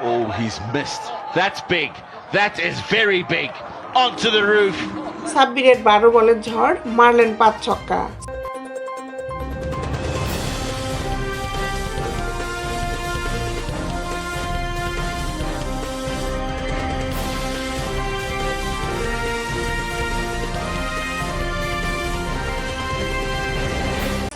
Oh, he's missed. That's big. That is very big. Onto the roof. সাব্বিরের 12 বলের ঝড়, মারলেন 5 ছক্কা।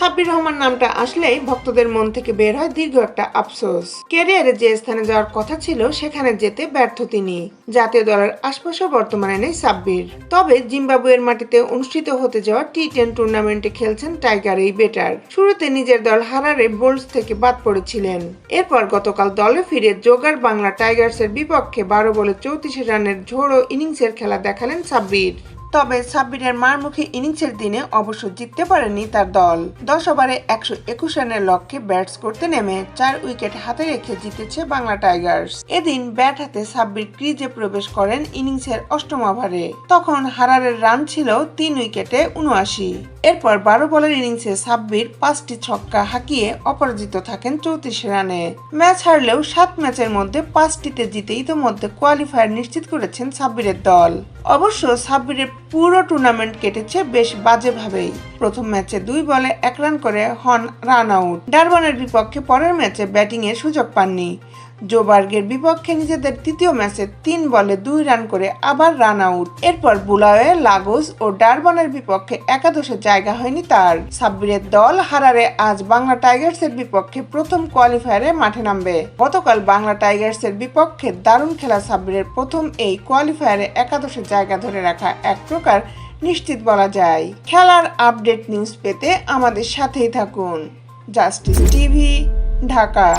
সাব্বির রহমান নামটা আসলেই ভক্তদের মন থেকে বের হয় দীর্ঘ একটা আফসোস। ক্যারিয়ারে যে স্থানে যাওয়ার কথা ছিল সেখানে যেতে ব্যর্থ তিনি। জাতীয় দলের আশপাশেও বর্তমানে নেই সাব্বির। তবে জিম্বাবুয়ের মাটিতে অনুষ্ঠিত হতে যাওয়া টি10 টুর্নামেন্টে খেলছেন টাইগার এই ব্যাটার। শুরুতে নিজের দল হারারে বোল্ডস থেকে বাদ পড়েছিলেন। এরপর গতকাল দলে ফিরে জোগাড় বাংলা টাইগার্সের বিপক্ষে 12 বলে 34 রানের ঝোড়ো ইনিংসের খেলা দেখালেন সাব্বির। তবে সাব্বিরের মারমুখী ইনিংসের দিনে অবশ্য জিততে পারেনি তার দল। 10 ওভারে 121 রানের লক্ষ্যে ব্যাটস করতে নেমে 4 উইকেট হাতে রেখে জিতেছে বাংলা টাইগার্স। এদিন ব্যাট হাতে সাব্বির ক্রিজে প্রবেশ করেন ইনিংসের 8ম ওভারে। তখন হারারের রান ছিল 3 উইকেটে 79। এরপর 12 বলের ইনিংসে সাব্বির 5টি ছক্কা হাঁকিয়ে অপরাজিত থাকেন 34 রানে। ম্যাচ হারলেও 7 ম্যাচের মধ্যে 5টিতে জিতে ইতোমধ্যে কোয়ালিফায়ার নিশ্চিত করেছেন সাব্বিরের দল। অবশ্য সাব্বিরের পুরো টুর্নামেন্ট কেটেছে বেশ বাজেভাবেই। প্রথম ম্যাচে 2 বলে 1 রান করে হন রান আউট। ডারবানের বিপক্ষে পরের ম্যাচে ব্যাটিংয়ের সুযোগ পাননি। জোবার্গের বিপক্ষে নিজেদের তৃতীয় ম্যাচে 3 বলে 2 রান করে আবার রান আউট। এরপর বুলাওয়ে, লাগোস ও ডারবানের বিপক্ষে একাদশে জায়গা হয়নি তার। সাব্বিরের দল হারারে আজ বাংলা টাইগার্সের বিপক্ষে প্রথম কোয়ালিফায়ারে মাঠে নামবে। গতকাল বাংলা টাইগার্সের বিপক্ষে দারুণ খেলা সাব্বিরের প্রথম এই কোয়ালিফায়ারে একাদশে জায়গা ধরে রাখা এক প্রকার নিশ্চিত বলা যায়। খেলার আপডেট নিউজ পেতে আমাদের সাথেই থাকুন। Justice TV, Dhaka.